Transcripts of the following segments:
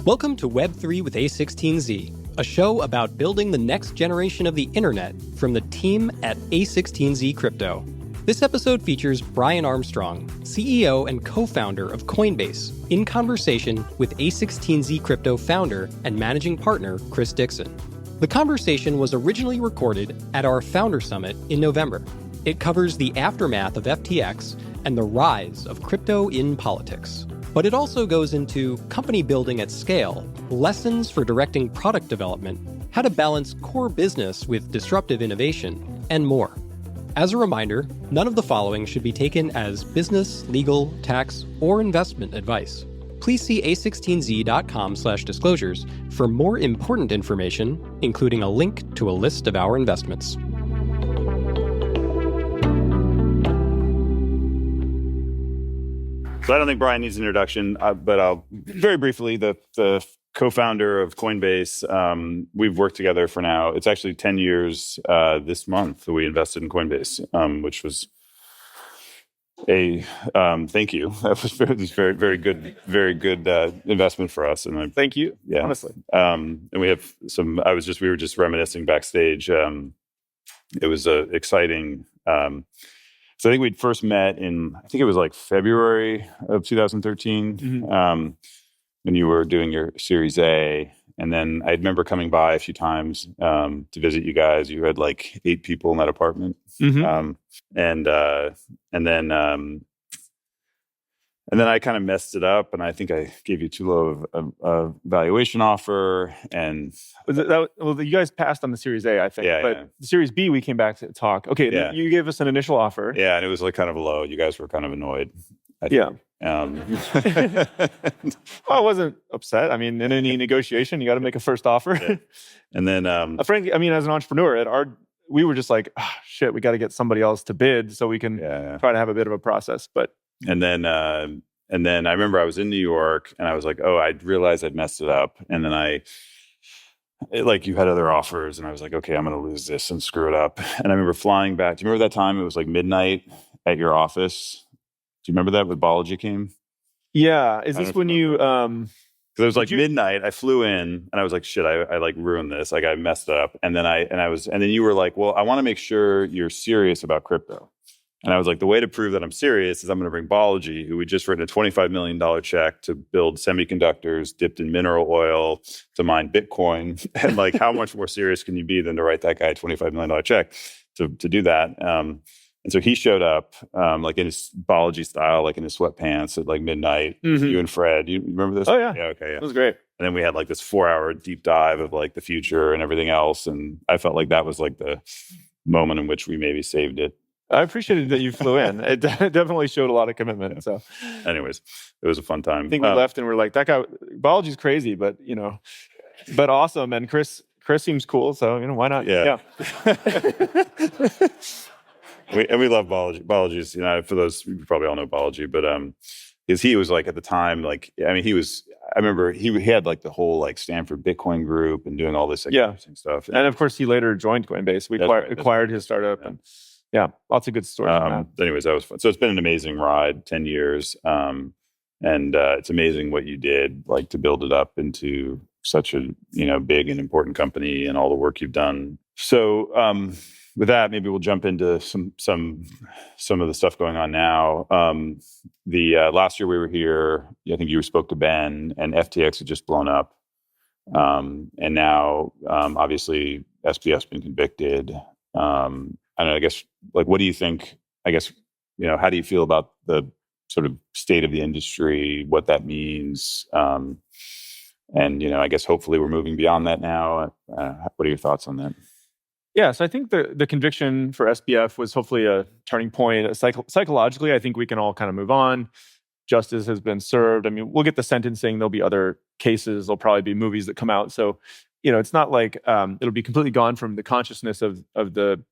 Welcome to Web3 with A16Z, a show about building the next generation of the internet from the team at A16Z Crypto. This episode features Brian Armstrong, CEO and co-founder of Coinbase, in conversation with A16Z Crypto founder and managing partner Chris Dixon. The conversation was originally recorded at our Founder Summit in November. It covers the aftermath of FTX and the rise of crypto in politics. But it also goes into company building at scale, lessons for directing product development, how to balance core business with disruptive innovation, and more. As a reminder, none of the following should be taken as business, legal, tax, or investment advice. Please see a16z.com/disclosures for more important information, including a link to a list of our investments. So I don't think Brian needs an introduction, but I'll very briefly, the co-founder of Coinbase, we've worked together for now. It's actually 10 years this month that we invested in Coinbase, which was a thank you. That was very good investment for us. And thank you, yeah, honestly. And we have some. We were just reminiscing backstage. It was exciting. So I think we'd first met in, I think it was like February of 2013, when you were doing your Series A. And then I remember coming by a few times to visit you guys. You had like 8 people in that apartment. And then I kind of messed it up, and I think I gave you too low of a valuation offer. And well, you guys passed on the Series A, I think. But the Series B, we came back to talk. Okay, you gave us an initial offer. Yeah, and it was like kind of low. You guys were kind of annoyed. Well, I wasn't upset. I mean, in any negotiation, you got to make a first offer. Yeah. And then, frankly, I mean, as an entrepreneur, we were just like, shit, we got to get somebody else to bid so we can try to have a bit of a process. But And then I remember I was in New York, and I was like, I realized I'd messed it up. And then you had other offers, and I was like, okay, I'm going to lose this and screw it up. And I remember flying back. Do you remember that time? It was like midnight at your office. Do you remember that when Balaji came? Yeah. Is this when you... Because it was like midnight. I flew in, and I was like, shit, I like ruined this. Like I messed up. And then then you were like, well, I want to make sure you're serious about crypto. And I was like, the way to prove that I'm serious is I'm going to bring Balaji, who we just written a $25 million check to build semiconductors dipped in mineral oil to mine Bitcoin. And like, how much more serious can you be than to write that guy a $25 million check to do that? And so he showed up like in his Balaji style, like in his sweatpants at like midnight. You and Fred, you remember this? Oh, yeah. Yeah, okay, yeah. It was great. And then we had like this 4-hour deep dive of like the future and everything else. And I felt like that was like the moment in which we maybe saved it. I appreciated that you flew in. It definitely showed a lot of commitment. Yeah. So, anyways, it was a fun time. I think we left and we're like, that guy, Balaji's crazy, but but awesome. And Chris seems cool, so why not? Yeah. we love Balaji. Balaji's, for those, you probably all know Balaji, but because he was like at the time, like I remember he had like the whole like Stanford Bitcoin group and doing all this interesting stuff. And of course, he later joined Coinbase. We acquired his startup and. Yeah, lots of good stories. Anyways, that was fun. So it's been an amazing ride, 10 years. And it's amazing what you did, like to build it up into such a, big and important company and all the work you've done. So with that, maybe we'll jump into some of the stuff going on now. The last year we were here, I think you spoke to Ben, and FTX had just blown up. And now, obviously, SBF's been convicted. I guess, like, what do you think? I guess, how do you feel about the sort of state of the industry, what that means? And, I guess hopefully we're moving beyond that now. What are your thoughts on that? Yeah, so I think the conviction for SBF was hopefully a turning point. Psychologically, I think we can all kind of move on. Justice has been served. I mean, we'll get the sentencing. There'll be other cases. There'll probably be movies that come out. So, it's not like it'll be completely gone from the consciousness of the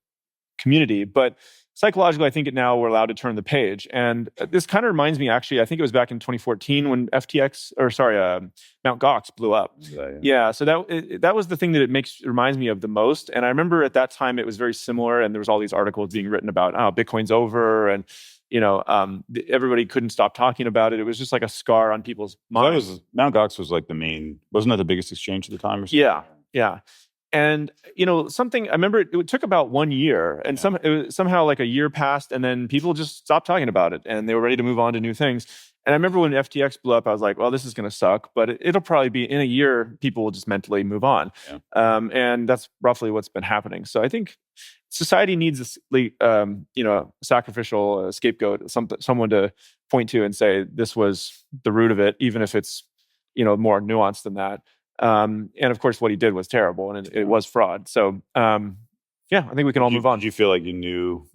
community, but psychologically, I think now we're allowed to turn the page. And this kind of reminds me, actually, I think it was back in 2014 when Mt. Gox blew up. Yeah, so that was the thing that it reminds me of the most. And I remember at that time it was very similar, and there was all these articles being written about, Bitcoin's over, and everybody couldn't stop talking about it. It was just like a scar on people's minds. Mt. Gox was like wasn't that the biggest exchange at the time or something? Yeah. And, something, I remember it took about 1 year and somehow like a year passed and then people just stopped talking about it and they were ready to move on to new things. And I remember when FTX blew up, I was like, well, this is going to suck, but it'll probably be in a year, people will just mentally move on. Yeah. And that's roughly what's been happening. So I think society needs a sacrificial scapegoat, someone to point to and say, this was the root of it, even if it's, more nuanced than that. And of course, what he did was terrible, and it was fraud. So, I think we can all move on. Did you feel like you knew?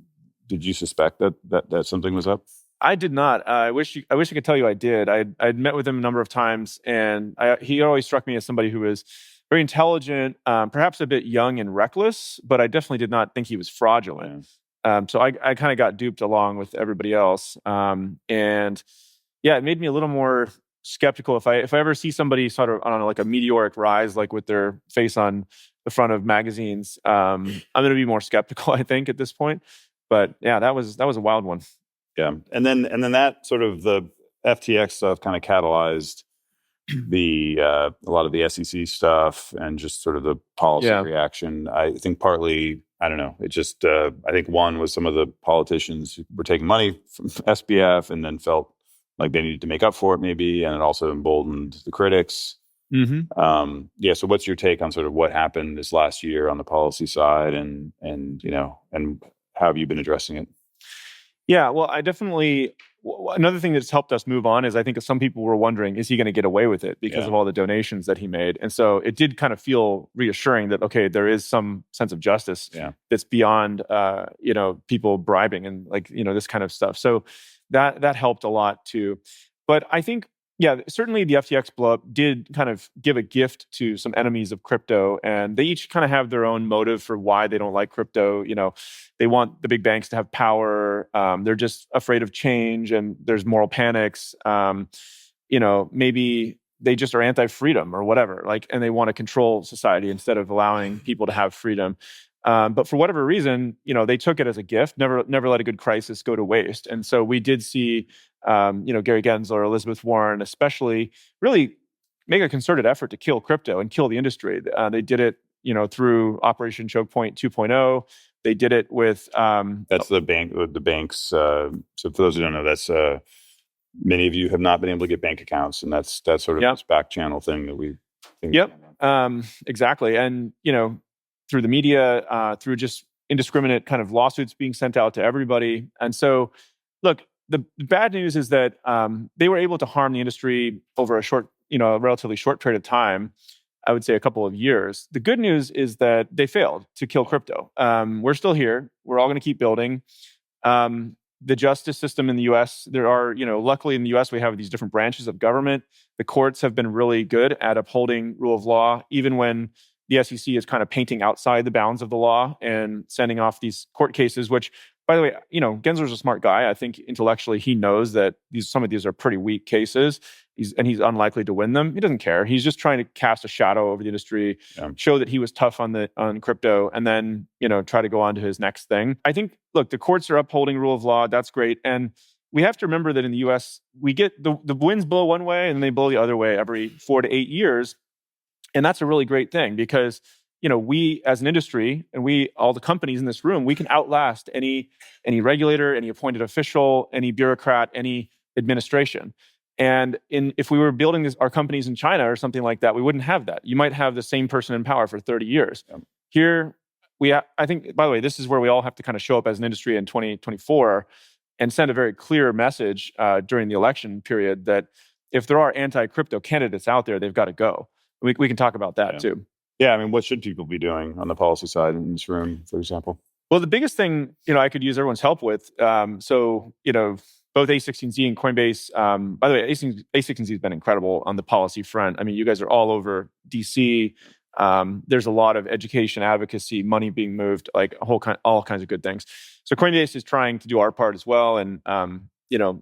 Did you suspect that something was up? I did not. I wish I could tell you I did. I'd met with him a number of times, and he always struck me as somebody who was very intelligent, perhaps a bit young and reckless, but I definitely did not think he was fraudulent. Yeah. So I kind of got duped along with everybody else, and it made me a little more skeptical. If I ever see somebody sort of on like a meteoric rise, like with their face on the front of magazines, I'm going to be more skeptical, I think, at this point. But yeah, that was a wild one. Yeah, and then that sort of the FTX stuff kind of catalyzed a lot of the SEC stuff and just sort of the policy reaction. I think partly, I don't know, it just I think one was some of the politicians who were taking money from SBF and then felt like they needed to make up for it maybe, and it also emboldened the critics. Mm-hmm. So what's your take on sort of what happened this last year on the policy side and how have you been addressing it? Yeah, well, another thing that's helped us move on is I think some people were wondering, is he going to get away with it because of all the donations that he made? And so it did kind of feel reassuring that, okay, there is some sense of justice that's beyond, people bribing and this kind of stuff. So that helped a lot too. But I think, certainly the FTX blow-up did kind of give a gift to some enemies of crypto, and they each kind of have their own motive for why they don't like crypto. They want the big banks to have power. They're just afraid of change, and there's moral panics. Maybe they just are anti-freedom or whatever, and they want to control society instead of allowing people to have freedom. But for whatever reason, they took it as a gift, never let a good crisis go to waste. And so we did see, Gary Gensler, Elizabeth Warren, especially really make a concerted effort to kill crypto and kill the industry. They did it, through Operation Choke Point 2.0. They did it with... that's the banks. So for those who don't know, that's... many of you have not been able to get bank accounts, and that's sort of this back channel thing that we think. Yep, exactly. And, through the media, through just indiscriminate kind of lawsuits being sent out to everybody. And so, look, the bad news is that they were able to harm the industry over a relatively short period of time, I would say a couple of years. The good news is that they failed to kill crypto. We're still here. We're all going to keep building. The justice system in the U.S., there are, luckily in the U.S., we have these different branches of government. The courts have been really good at upholding rule of law, even when the SEC is kind of painting outside the bounds of the law and sending off these court cases, which, by the way, Gensler's a smart guy. I think intellectually he knows that some of these are pretty weak cases, he's unlikely to win them. He doesn't care. He's just trying to cast a shadow over the industry, show that he was tough on crypto, and then try to go on to his next thing. I think, look, the courts are upholding rule of law. That's great, and we have to remember that in the U.S. we get the winds blow one way and they blow the other way every 4 to 8 years. And that's a really great thing because, we as an industry and all the companies in this room, we can outlast any regulator, any appointed official, any bureaucrat, any administration. And if we were building our companies in China or something like that, we wouldn't have that. You might have the same person in power for 30 years. Yeah. Here, I think, by the way, this is where we all have to kind of show up as an industry in 2024 and send a very clear message during the election period that if there are anti-crypto candidates out there, they've got to go. We can talk about that too. Yeah, I mean, what should people be doing on the policy side in this room, for example? Well, the biggest thing, I could use everyone's help with. Both A16Z and Coinbase. By the way, A16Z has been incredible on the policy front. I mean, you guys are all over DC. There's a lot of education, advocacy, money being moved, all kinds of good things. So Coinbase is trying to do our part as well, and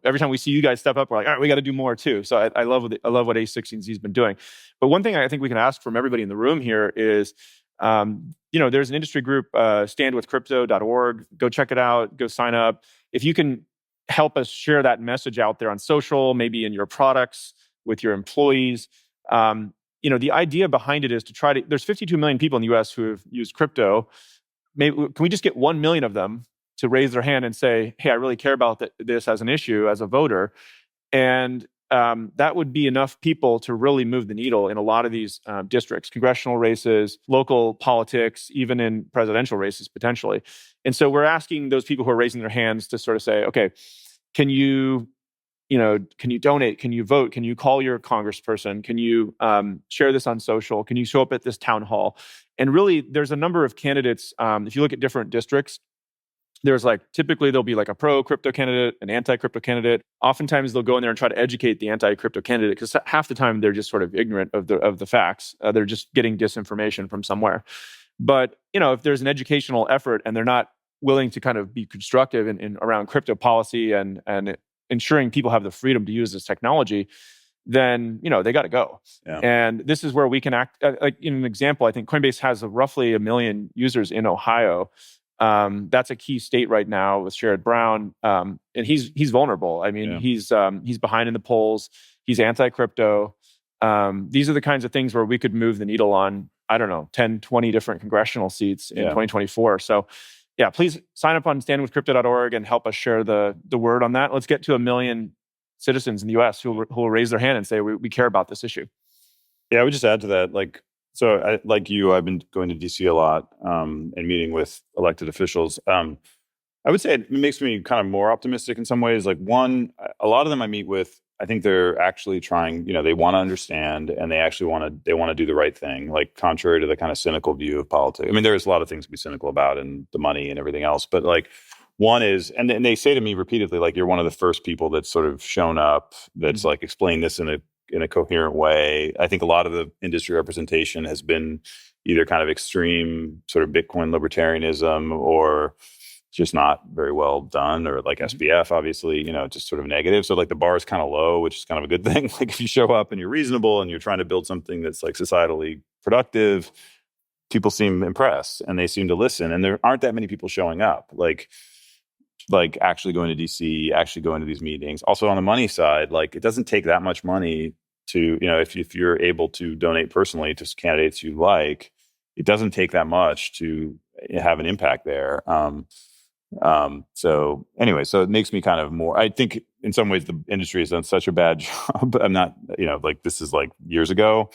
every time we see you guys step up, we're like, all right, we got to do more too. So I love what A16Z has been doing. But one thing I think we can ask from everybody in the room here is, there's an industry group, standwithcrypto.org. Go check it out. Go sign up. If you can help us share that message out there on social, maybe in your products with your employees. The idea behind it is to try to. There's 52 million people in the U.S. who have used crypto. Maybe can we just get 1 million of them to raise their hand and say, "Hey, I really care about this as an issue as a voter," and that would be enough people to really move the needle in a lot of these districts, congressional races, local politics, even in presidential races potentially. And so we're asking those people who are raising their hands to sort of say, okay, can you donate? Can you vote? Can you call your congressperson? Can you share this on social? Can you show up at this town hall? And really, there's a number of candidates. If you look at different districts, there's typically there'll be a pro-crypto candidate, an anti-crypto candidate. Oftentimes they'll go in there and try to educate the anti-crypto candidate because half the time they're just sort of ignorant of the facts. They're just getting disinformation from somewhere. But if there's an educational effort and they're not willing to kind of be constructive in around crypto policy and ensuring people have the freedom to use this technology, then they got to go. Yeah. And this is where we can act. In an example, I think Coinbase has roughly 1 million users in Ohio. That's a key state right now with Sherrod Brown, and he's vulnerable. I mean, he's behind in the polls. He's anti-crypto. These are the kinds of things where we could move the needle on, 10, 20 different congressional seats in 2024. So, please sign up on standwithcrypto.org and help us share the word on that. Let's get to 1 million citizens in the U.S. who will raise their hand and say we care about this issue. Yeah, I would just add to that, So, like you, I've been going to DC a lot and meeting with elected officials. I would say it makes me kind of more optimistic in some ways. One, a lot of them I meet with, I think they're actually trying. They want to understand and they actually want to do the right thing. Contrary to the kind of cynical view of politics. I mean, there's a lot of things to be cynical about and the money and everything else. But one is, and they say to me repeatedly, you're one of the first people that's sort of shown up that's explained this in a coherent way. I think a lot of the industry representation has been either kind of extreme sort of Bitcoin libertarianism or just not very well done, or SBF, obviously, just sort of negative. So the bar is kind of low, which is kind of a good thing. If you show up and you're reasonable and you're trying to build something that's societally productive, people seem impressed and they seem to listen. And there aren't that many people showing up, actually going to DC, actually going to these meetings. Also on the money side, it doesn't take that much money to, if you're able to donate personally to candidates you like, it doesn't take that much to have an impact there. So it makes me kind of more, I think in some ways the industry has done such a bad job. I'm not, this is years ago,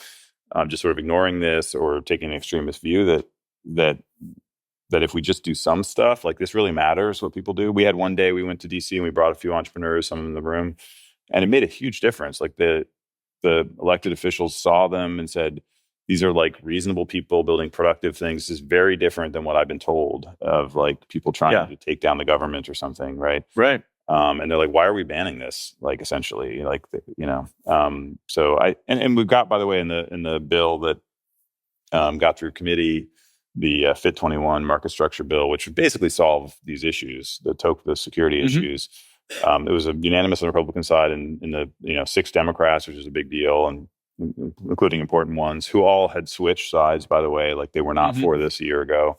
just sort of ignoring this or taking an extremist view that if we just do some stuff, this really matters what people do. We had one day we went to DC and we brought a few entrepreneurs, some in the room, and it made a huge difference. The elected officials saw them and said, these are reasonable people building productive things. This is very different than what I've been told of people trying to take down the government or something. Right. Right. And they're why are we banning this? Essentially, so and we've got, by the way, in the bill that got through committee, the FIT 21 market structure bill, which would basically solve these issues, the security issues. It was a unanimous on the Republican side and in the 6 Democrats, which is a big deal, and including important ones who all had switched sides, by the way, they were not for this a year ago.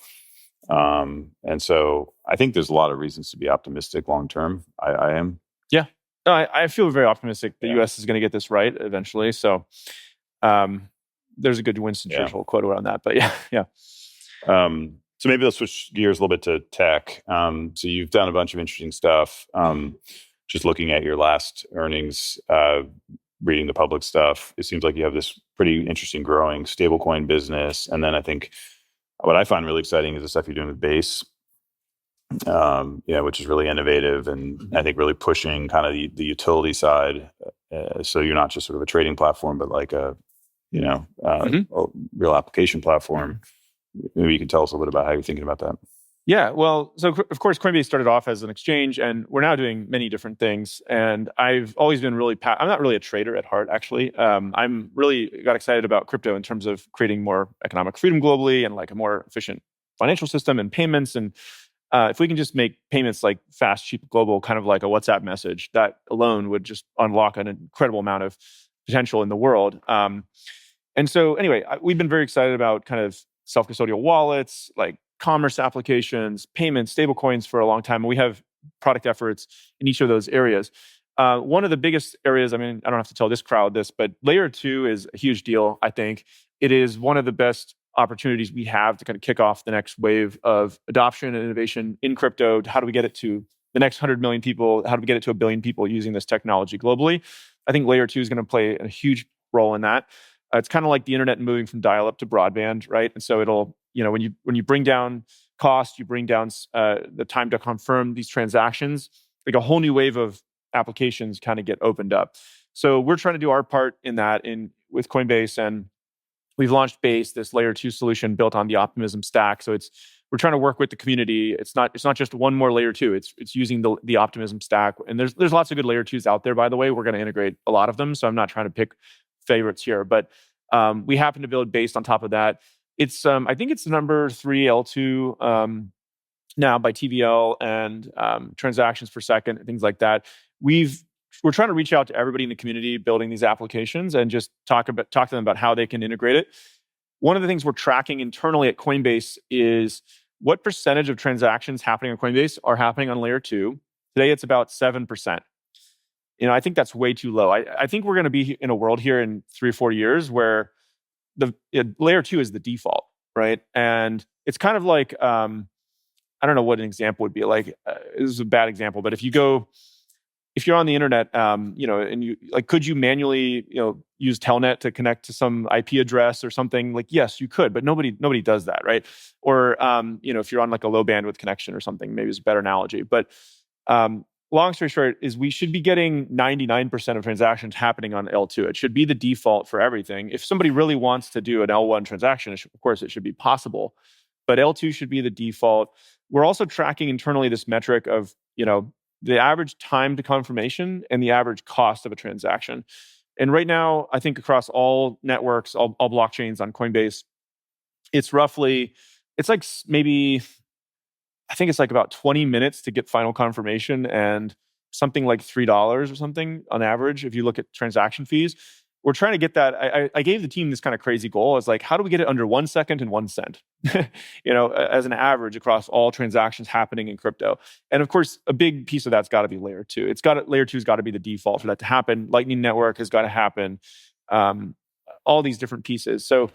And so I think there's a lot of reasons to be optimistic long term. I am. Yeah. No, I feel very optimistic the U.S. is going to get this right eventually. So there's a good Winston Churchill quote around that. But yeah. So maybe let's switch gears a little bit to tech. So you've done a bunch of interesting stuff. Just looking at your last earnings, reading the public stuff, it seems like you have this pretty interesting growing stablecoin business. And then I think what I find really exciting is the stuff you're doing with Base, which is really innovative and I think really pushing kind of the utility side. So you're not just sort of a trading platform, but a real application platform. Maybe you can tell us a little bit about how you're thinking about that. Yeah, well, so of course, Coinbase started off as an exchange, and we're now doing many different things. And I've always been really, I'm not really a trader at heart, actually. I'm really got excited about crypto in terms of creating more economic freedom globally and a more efficient financial system and payments. And if we can just make payments fast, cheap, global, kind of like a WhatsApp message, that alone would just unlock an incredible amount of potential in the world. And so anyway, we've been very excited about kind of self-custodial wallets, commerce applications, payments, stablecoins for a long time. And we have product efforts in each of those areas. One of the biggest areas, I mean, I don't have to tell this crowd this, but layer 2 is a huge deal, I think. It is one of the best opportunities we have to kind of kick off the next wave of adoption and innovation in crypto. How do we get it to the next 100 million people? How do we get it to 1 billion people using this technology globally? I think layer 2 is going to play a huge role in that. It's kind of like the internet moving from dial-up to broadband, right? And so it'll, when you bring down cost, you bring down the time to confirm these transactions, like a whole new wave of applications kind of get opened up. So we're trying to do our part in that with Coinbase, and we've launched Base, this layer 2 solution built on the Optimism stack. So we're trying to work with the community. It's not just one more layer 2. It's using the Optimism stack. And there's lots of good layer 2s out there, by the way. We're going to integrate a lot of them. So I'm not trying to pick favorites here, but we happen to build Base on top of that. It's I think it's number 3 L2 now by TVL and transactions per second and things like that. We're trying to reach out to everybody in the community building these applications and just talk to them about how they can integrate it. One of the things we're tracking internally at Coinbase is what percentage of transactions happening on Coinbase are happening on layer 2. Today, it's about 7%. I think that's way too low. I think we're going to be in a world here in 3 or 4 years where layer 2 is the default, right? And it's kind of like, I don't know what an example would be. Like, this is a bad example, but if you're on the internet, and you could you manually, use Telnet to connect to some IP address or something? Like, yes, you could, but nobody does that, right? Or, if you're on like a low bandwidth connection or something, maybe it's a better analogy. But long story short is we should be getting 99% of transactions happening on L2. It should be the default for everything. If somebody really wants to do an L1 transaction, of course, it should be possible. But L2 should be the default. We're also tracking internally this metric of, the average time to confirmation and the average cost of a transaction. And right now, I think across all networks, all blockchains on Coinbase, it's like maybe, I think it's like about 20 minutes to get final confirmation and something like $3 or something on average if you look at transaction fees. We're trying to get that. I gave the team this kind of crazy goal. I was like, how do we get it under 1 second and 1 cent? As an average across all transactions happening in crypto. And of course, a big piece of that's got to be layer 2. Layer 2's got to be the default for that to happen. Lightning Network has got to happen. All these different pieces. So,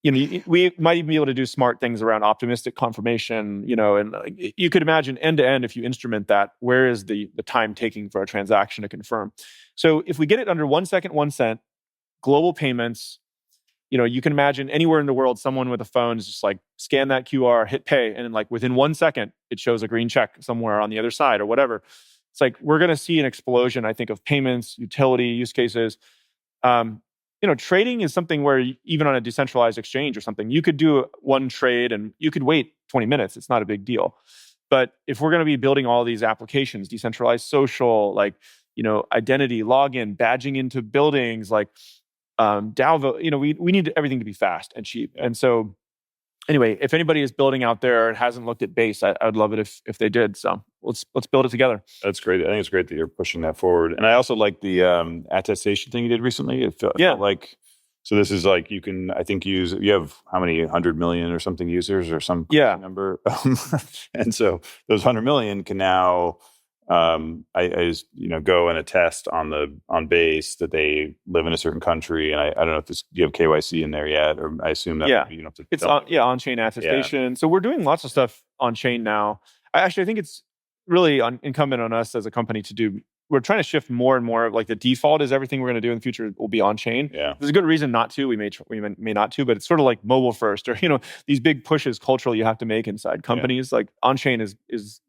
we might even be able to do smart things around optimistic confirmation, and you could imagine end to end, if you instrument that, where is the time taking for a transaction to confirm? So if we get it under 1 second, 1 cent, global payments, you can imagine anywhere in the world, someone with a phone is just like scan that QR, hit pay, and like within 1 second, it shows a green check somewhere on the other side or whatever. It's like we're going to see an explosion, I think, of payments, utility use cases. Trading is something where even on a decentralized exchange or something, you could do one trade and you could wait 20 minutes. It's not a big deal. But if we're going to be building all these applications, decentralized social, identity, login, badging into buildings, like DAO, we need everything to be fast and cheap. And so anyway, if anybody is building out there and hasn't looked at Base, I'd love it if they did. So let's build it together. That's great. I think it's great that you're pushing that forward. And I also like the attestation thing you did recently. It felt like, so this is like, you can, I think you have how many 100 million or something users or some number. And so those 100 million can now, go and attest on Base that they live in a certain country. And I don't know if do you have KYC in there yet, or I assume that you don't have to. It's on-chain attestation. Yeah. So we're doing lots of stuff on chain now. I think it's really incumbent on us as a company to do. We're trying to shift more and more. Like the default is everything we're going to do in the future will be on chain. Yeah. There's a good reason not to. We may not to, but it's sort of like mobile first, or these big pushes culturally you have to make inside companies. Yeah. Like on chain is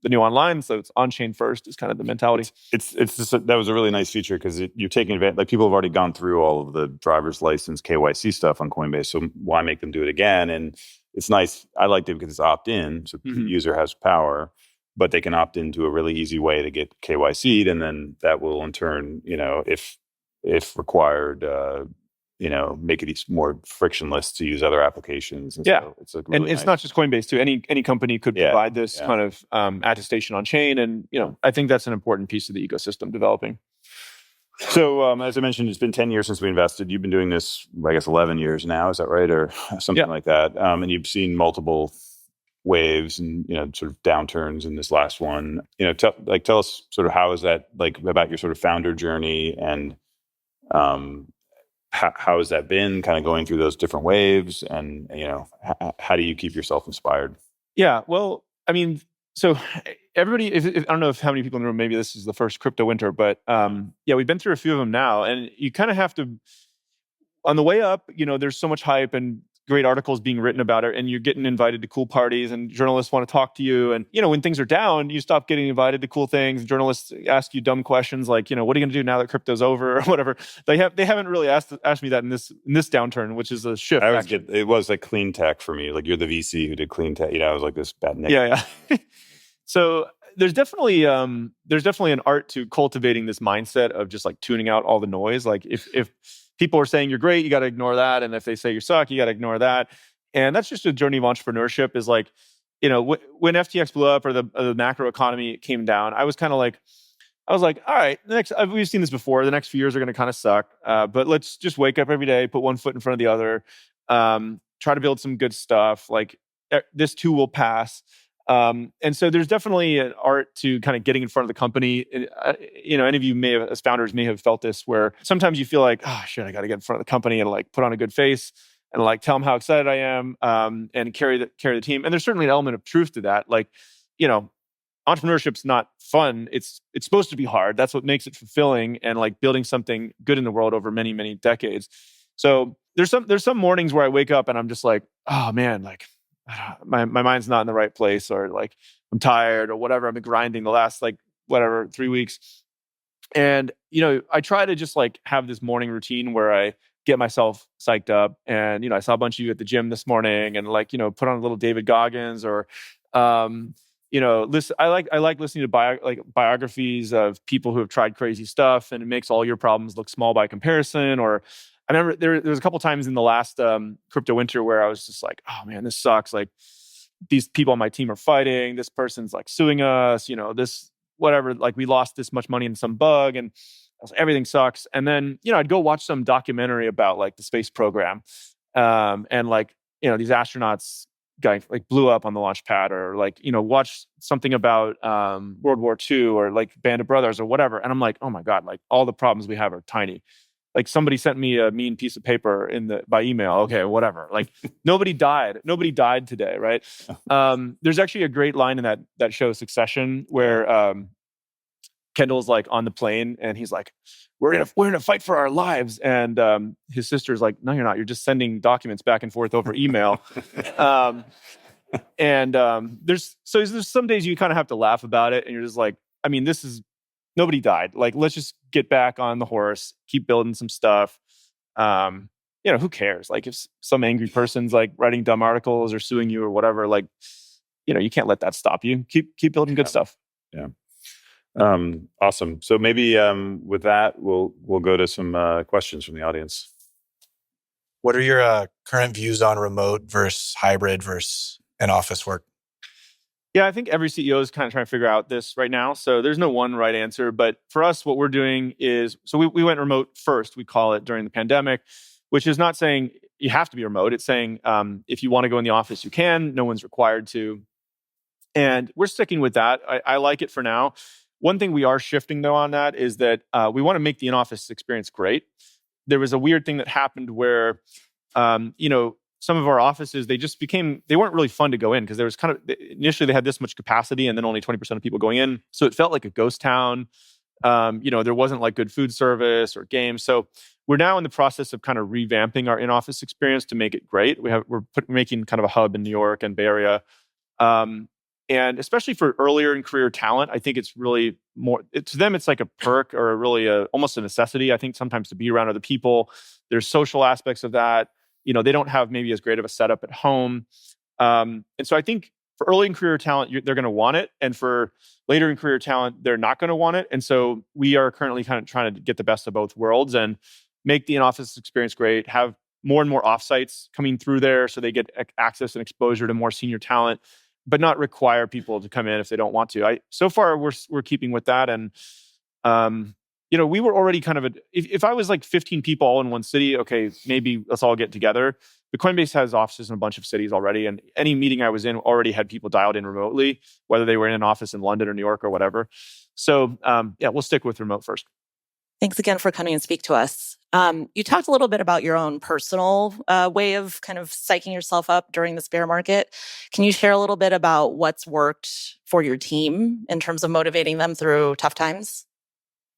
the new online, so it's on chain first is kind of the mentality. It's just that was a really nice feature because you're taking advantage. Like people have already gone through all of the driver's license KYC stuff on Coinbase, so why make them do it again? And it's nice. I liked it because it's opt-in, so the user has power. But they can opt into a really easy way to get KYC'd, and then that will in turn, if required, make it more frictionless to use other applications. And so it's really it's not just Coinbase too. Any company could provide this kind of attestation on chain, and I think that's an important piece of the ecosystem developing. So as I mentioned, it's been 10 years since we invested. You've been doing this, I guess, 11 years now. Is that right, or something like that? And you've seen multiple waves and, sort of downturns in this last one. Tell us sort of how is that like about your sort of founder journey, and how has that been kind of going through those different waves, and how do you keep yourself inspired? Yeah, well, I mean, so everybody, if I don't know how many people in the room, maybe this is the first crypto winter, but yeah, we've been through a few of them now, and you kind of have to, on the way up, there's so much hype and great articles being written about it, and you're getting invited to cool parties, and journalists want to talk to you. And, when things are down, you stop getting invited to cool things. Journalists ask you dumb questions like, what are you going to do now that crypto's over or whatever. They haven't really asked me that in this downturn, which is a shift. I always it was like clean tech for me. Like, you're the VC who did clean tech. I was like this bad name. Yeah. So there's definitely an art to cultivating this mindset of just like tuning out all the noise. Like if people are saying you're great, you got to ignore that. And if they say you suck, you got to ignore that. And that's just a journey of entrepreneurship. Is like, when FTX blew up or the macro economy came down, I was like, all right, we've seen this before. The next few years are going to kind of suck. But let's just wake up every day, put one foot in front of the other, try to build some good stuff. Like, this too will pass. And so there's definitely an art to kind of getting in front of the company. Any of you as founders may have felt this, where sometimes you feel like, oh shit, I got to get in front of the company and like put on a good face and like tell them how excited I am, and carry the team. And there's certainly an element of truth to that. Like, entrepreneurship's not fun. It's supposed to be hard. That's what makes it fulfilling, and like building something good in the world over many, many decades. So there's some mornings where I wake up and I'm just like, oh man, like, my mind's not in the right place, or like I'm tired or whatever. I've been grinding the last 3 weeks. And, I try to just like have this morning routine where I get myself psyched up. And, I saw a bunch of you at the gym this morning, and put on a little David Goggins, or, listen. I like listening to biographies of people who have tried crazy stuff, and it makes all your problems look small by comparison. Or I remember there was a couple times in the last crypto winter where I was just like, oh man, this sucks. Like, these people on my team are fighting. This person's like suing us, this whatever, like we lost this much money in some bug, and I was like, everything sucks. And then, I'd go watch some documentary about like the space program. And these astronauts blew up on the launch pad, or watch something about World War II, or like Band of Brothers or whatever. And I'm like, oh my God, like all the problems we have are tiny. Like, somebody sent me a mean piece of paper by email. Okay, whatever. Like, nobody died. Nobody died today, right? There's actually a great line in that show Succession where Kendall's like on the plane, and he's like, "We're gonna fight for our lives." And his sister's like, "No, you're not. You're just sending documents back and forth over email." There's some days you kind of have to laugh about it, and you're just like, I mean, nobody died. Like, let's just get back on the horse, keep building some stuff. Who cares? Like, if some angry person's like writing dumb articles or suing you or whatever, like, you can't let that stop you. Keep building good stuff. Yeah. Awesome. So maybe with that, we'll go to some questions from the audience. What are your current views on remote versus hybrid versus in-office work? Yeah, I think every CEO is kind of trying to figure out this right now. So there's no one right answer. But for us, what we're doing is, so we went remote first, we call it, during the pandemic, which is not saying you have to be remote. It's saying if you want to go in the office, you can. No one's required to. And we're sticking with that. I like it for now. One thing we are shifting, though, on that is that we want to make the in-office experience great. There was a weird thing that happened where, some of our offices, they weren't really fun to go in, because there was initially they had this much capacity and then only 20% of people going in. So it felt like a ghost town. There wasn't like good food service or games. So we're now in the process of kind of revamping our in-office experience to make it great. We're making kind of a hub in New York and Bay Area. And especially for earlier in career talent, I think it's really more, to them, it's like a perk, or really almost a necessity, I think, sometimes, to be around other people. There's social aspects of that. They don't have maybe as great of a setup at home. And so I think for early in career talent, they're going to want it. And for later in career talent, they're not going to want it. And so we are currently kind of trying to get the best of both worlds and make the in-office experience great, have more and more offsites coming through there so they get access and exposure to more senior talent, but not require people to come in if they don't want to. So far, we're keeping with that. And we were already kind of if I was like 15 people all in one city, okay, maybe let's all get together. But Coinbase has offices in a bunch of cities already, and any meeting I was in already had people dialed in remotely, whether they were in an office in London or New York or whatever. So we'll stick with remote first. Thanks again for coming and speak to us. You talked a little bit about your own personal way of kind of psyching yourself up during this bear market. Can you share a little bit about what's worked for your team in terms of motivating them through tough times?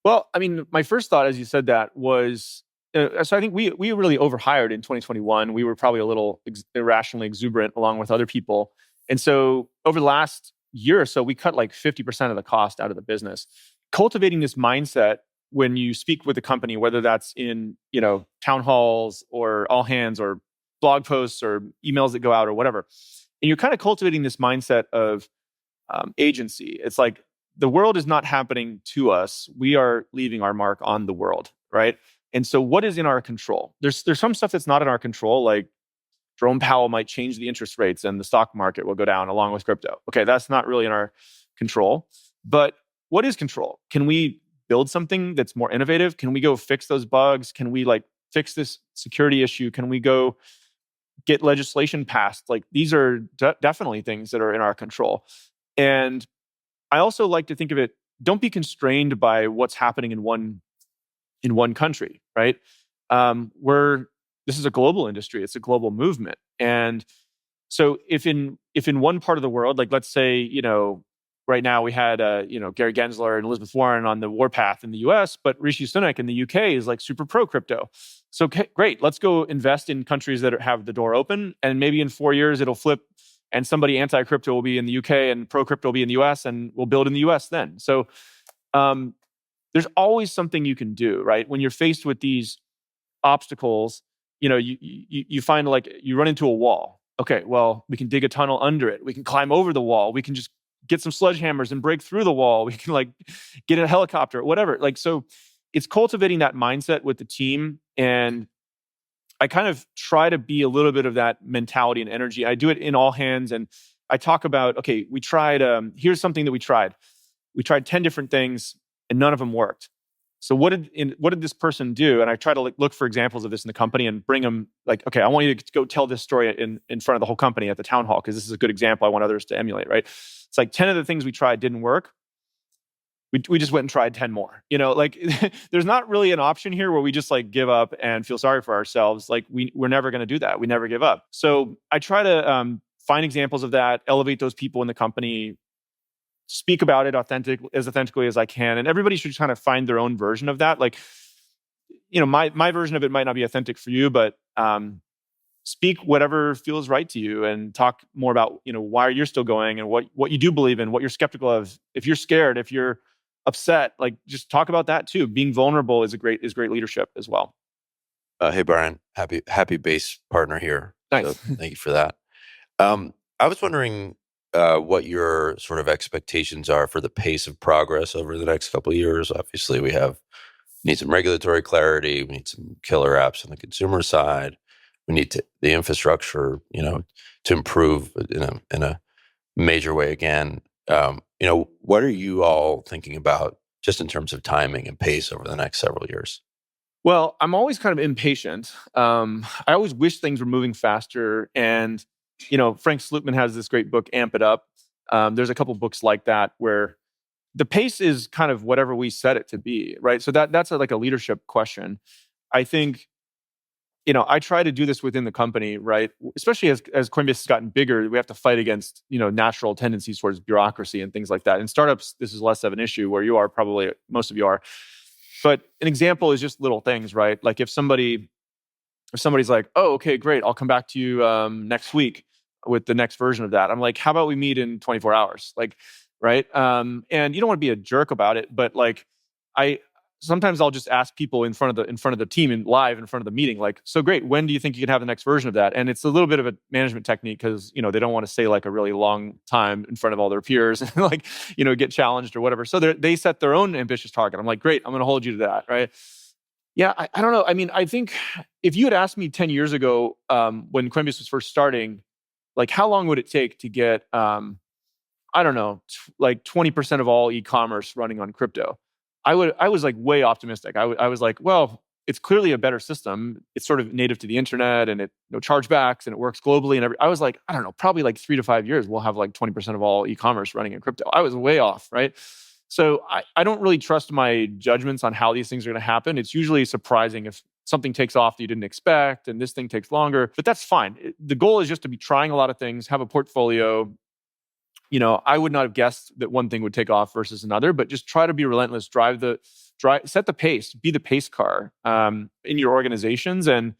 Well, I mean, my first thought as you said that was, so I think we really overhired in 2021. We were probably a little irrationally exuberant along with other people. And so over the last year or so, we cut like 50% of the cost out of the business. Cultivating this mindset when you speak with a company, whether that's in, town halls or all hands or blog posts or emails that go out or whatever, and you're kind of cultivating this mindset of agency. It's like the world is not happening to us. We are leaving our mark on the world, right? And so what is in our control? There's some stuff that's not in our control, like Jerome Powell might change the interest rates and the stock market will go down along with crypto. Okay, that's not really in our control. But what is control? Can we build something that's more innovative? Can we go fix those bugs? Can we fix this security issue? Can we go get legislation passed? These are definitely things that are in our control. And I also like to think of it, don't be constrained by what's happening in one country, right? This is a global industry, it's a global movement. And so if in one part of the world, like let's say, right now we had Gary Gensler and Elizabeth Warren on the warpath in the US, but Rishi Sunak in the UK is like super pro crypto. So great, let's go invest in countries that have the door open, and maybe in 4 years it'll flip and somebody anti-crypto will be in the UK and pro-crypto will be in the US, and we'll build in the US then. So there's always something you can do, right? When you're faced with these obstacles, you find you run into a wall. Okay, well, we can dig a tunnel under it. We can climb over the wall. We can just get some sledgehammers and break through the wall. We can get a helicopter, whatever. So it's cultivating that mindset with the team. And I kind of try to be a little bit of that mentality and energy. I do it in all hands, and I talk about, okay, we tried, here's something that we tried. We tried 10 different things and none of them worked. So what did this person do? And I try to look for examples of this in the company and bring them okay, I want you to go tell this story in front of the whole company at the town hall, because this is a good example I want others to emulate, right? It's 10 of the things we tried didn't work. We just went and tried 10 more. There's not really an option here where we just give up and feel sorry for ourselves. We're never going to do that. We never give up. So I try to find examples of that, elevate those people in the company, speak about it as authentically as I can. And everybody should kind of find their own version of that. My version of it might not be authentic for you, but speak whatever feels right to you, and talk more about, why you're still going and what you do believe in, what you're skeptical of. If you're scared, if you're upset, just talk about that too. Being vulnerable is great leadership as well. Hey, Brian, happy base partner here. Nice. So thank you for that. I was wondering what your sort of expectations are for the pace of progress over the next couple of years. Obviously, we need some regulatory clarity. We need some killer apps on the consumer side. We need the infrastructure, to improve in a major way again. What are you all thinking about just in terms of timing and pace over the next several years? Well, I'm always kind of impatient. I always wish things were moving faster. And, Frank Slootman has this great book, Amp It Up. There's a couple books like that where the pace is kind of whatever we set it to be, right? So that's a leadership question. I think, I try to do this within the company, right? Especially as Coinbase has gotten bigger, we have to fight against, natural tendencies towards bureaucracy and things like that. In startups, this is less of an issue, where you are probably, most of you are. But an example is just little things, right? If somebody's like, oh, okay, great, I'll come back to you next week with the next version of that. I'm like, how about we meet in 24 hours? Right? And you don't want to be a jerk about it, but sometimes I'll just ask people in front of the team and live in front of the meeting, so great, when do you think you can have the next version of that? And it's a little bit of a management technique, because they don't want to say a really long time in front of all their peers and get challenged or whatever. So they set their own ambitious target. I'm like, great, I'm going to hold you to that, right? Yeah, I don't know. I mean, I think if you had asked me 10 years ago when Coinbase was first starting, how long would it take to get, I don't know, 20% of all e-commerce running on crypto? I was like way optimistic. I was like, well, it's clearly a better system. It's sort of native to the internet, and it no chargebacks, and it works globally. And I was like, I don't know, probably like 3 to 5 years, we'll have like 20% of all e-commerce running in crypto. I was way off, right? So I don't really trust my judgments on how these things are going to happen. It's usually surprising if something takes off that you didn't expect, and this thing takes longer. But that's fine. The goal is just to be trying a lot of things, have a portfolio. I would not have guessed that one thing would take off versus another, but just try to be relentless, set the pace, be the pace car in your organizations, and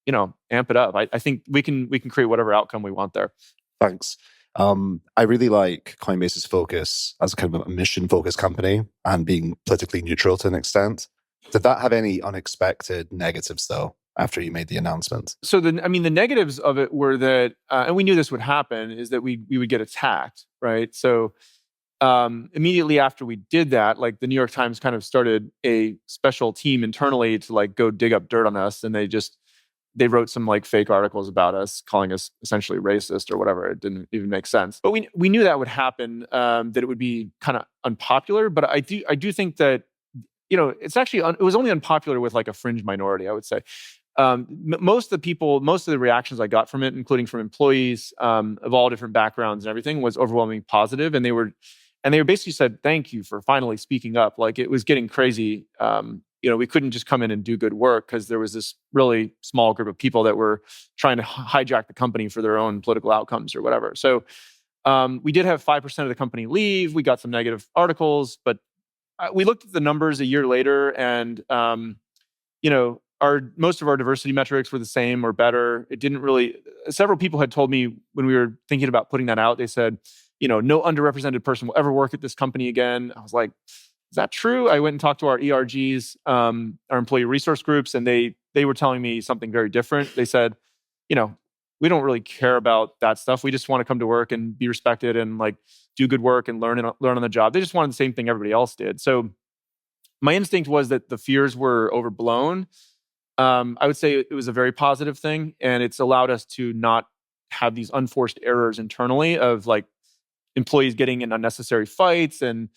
amp it up. I think we can create whatever outcome we want there. Thanks. I really like Coinbase's focus as a kind of a mission-focused company and being politically neutral to an extent. Did that have any unexpected negatives, though, after you made the announcement? So the negatives of it were that, and we knew this would happen, is that we would get attacked, right? So immediately after we did that, like the New York Times kind of started a special team internally to like go dig up dirt on us, and they wrote some like fake articles about us, calling us essentially racist or whatever. It didn't even make sense. But we knew that would happen, that it would be kind of unpopular. But I do think that it's actually it was only unpopular with like a fringe minority, I would say. Most of the reactions I got from it, including from employees of all different backgrounds and everything, was overwhelmingly positive, and they basically said, "Thank you for finally speaking up." Like it was getting crazy. We couldn't just come in and do good work because there was this really small group of people that were trying to hijack the company for their own political outcomes or whatever. So we did have 5% of the company leave. We got some negative articles, but we looked at the numbers a year later, and most of our diversity metrics were the same or better. It didn't really. Several people had told me when we were thinking about putting that out, they said, no underrepresented person will ever work at this company again. I was like, is that true? I went and talked to our ERGs, our employee resource groups, and they were telling me something very different. They said, we don't really care about that stuff. We just want to come to work and be respected and like do good work and learn on the job. They just wanted the same thing everybody else did. So my instinct was that the fears were overblown. I would say it was a very positive thing, and it's allowed us to not have these unforced errors internally of like employees getting in unnecessary fights and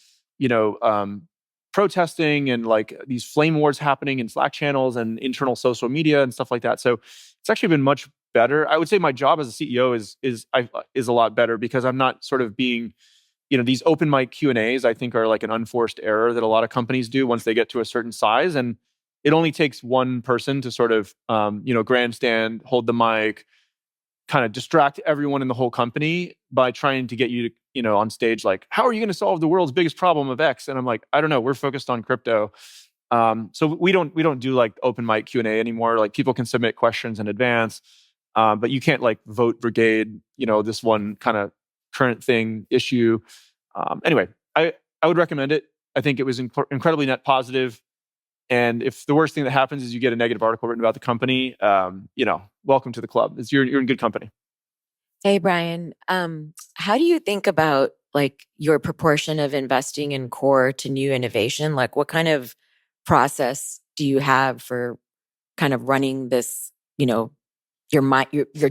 protesting and like these flame wars happening in Slack channels and internal social media and stuff like that. So it's actually been much better. I would say my job as a CEO is a lot better because I'm not sort of being, these open mic Q&As I think are like an unforced error that a lot of companies do once they get to a certain size. And it only takes one person to sort of, grandstand, hold the mic, kind of distract everyone in the whole company by trying to get you to, on stage, like, how are you going to solve the world's biggest problem of X? And I'm like, I don't know. We're focused on crypto. So we don't do like open mic Q&A anymore. Like people can submit questions in advance, but you can't like vote brigade, this one kind of current thing issue. Anyway, I would recommend it. I think it was incredibly net positive. And if the worst thing that happens is you get a negative article written about the company, welcome to the club. You're in good company. Hey, Brian. How do you think about like your proportion of investing in core to new innovation? Like what kind of process do you have for kind of running this, your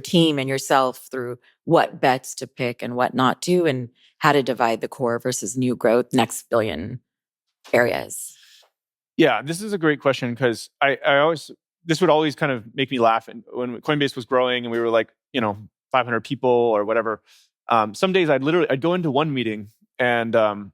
team and yourself through what bets to pick and what not to, and how to divide the core versus new growth, next billion areas? Yeah, this is a great question because this would always kind of make me laugh. And when Coinbase was growing and we were like, 500 people or whatever, some days I'd go into one meeting and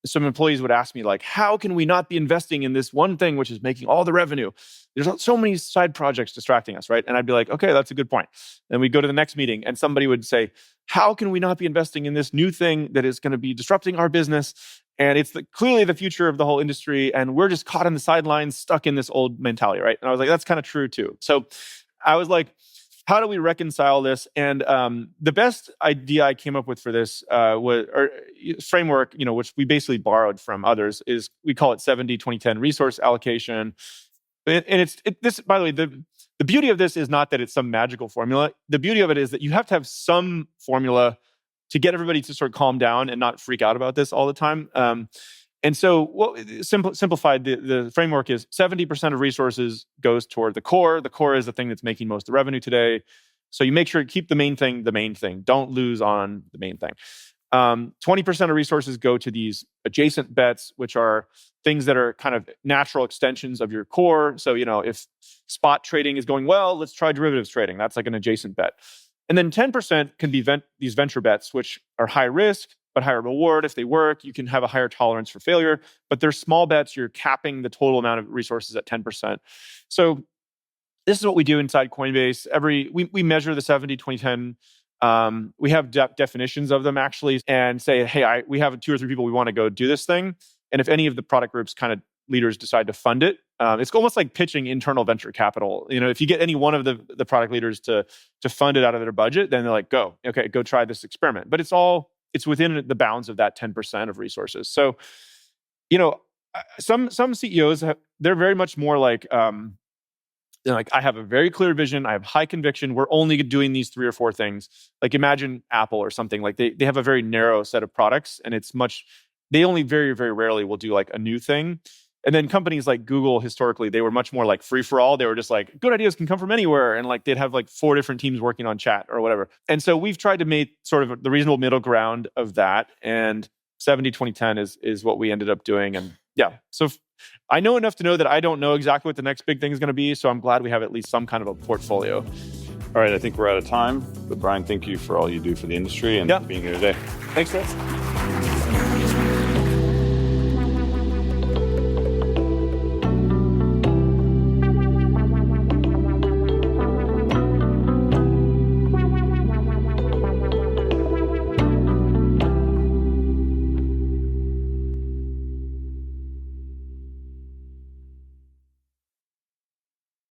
some employees would ask me like, how can we not be investing in this one thing which is making all the revenue? There's so many side projects distracting us, right? And I'd be like, okay, that's a good point. Then we'd go to the next meeting and somebody would say, how can we not be investing in this new thing that is going to be disrupting our business? And it's clearly the future of the whole industry. And we're just caught on the sidelines, stuck in this old mentality, right? And I was like, that's kind of true too. So I was like, how do we reconcile this? And the best idea I came up with for this framework, which we basically borrowed from others, is we call it 70-20-10 resource allocation. And this, by the way, the beauty of this is not that it's some magical formula. The beauty of it is that you have to have some formula to get everybody to sort of calm down and not freak out about this all the time. And so simplified, the framework is 70% of resources goes toward the core. The core is the thing that's making most of the revenue today. So you make sure to keep the main thing. Don't lose on the main thing. 20% of resources go to these adjacent bets, which are things that are kind of natural extensions of your core. So, if spot trading is going well, let's try derivatives trading. That's like an adjacent bet. And then 10% can be these venture bets, which are high risk, but higher reward. If they work, you can have a higher tolerance for failure. But they're small bets. You're capping the total amount of resources at 10%. So this is what we do inside Coinbase. We measure the 70, 20, 10. We have definitions of them actually, and say, hey, we have 2 or 3 people we want to go do this thing. And if any of the product groups kind of leaders decide to fund it, it's almost like pitching internal venture capital. If you get any one of the product leaders to fund it out of their budget, then they're like, go try this experiment. But it's within the bounds of that 10% of resources. So, some CEOs they're very much more like, I have a very clear vision. I have high conviction. We're only doing these 3 or 4 things. Like imagine Apple or something. Like they have a very narrow set of products, and they only very, very rarely will do like a new thing. And then companies like Google, historically, they were much more like free for all. They were just like, good ideas can come from anywhere. And like they'd have like 4 different teams working on chat or whatever. And so we've tried to make sort of the reasonable middle ground of that. And 70, 20, 10 is what we ended up doing. And yeah, so I know enough to know that I don't know exactly what the next big thing is going to be. So I'm glad we have at least some kind of a portfolio. All right, I think we're out of time. But Brian, thank you for all you do for the industry and for being here today. Thanks, Chris.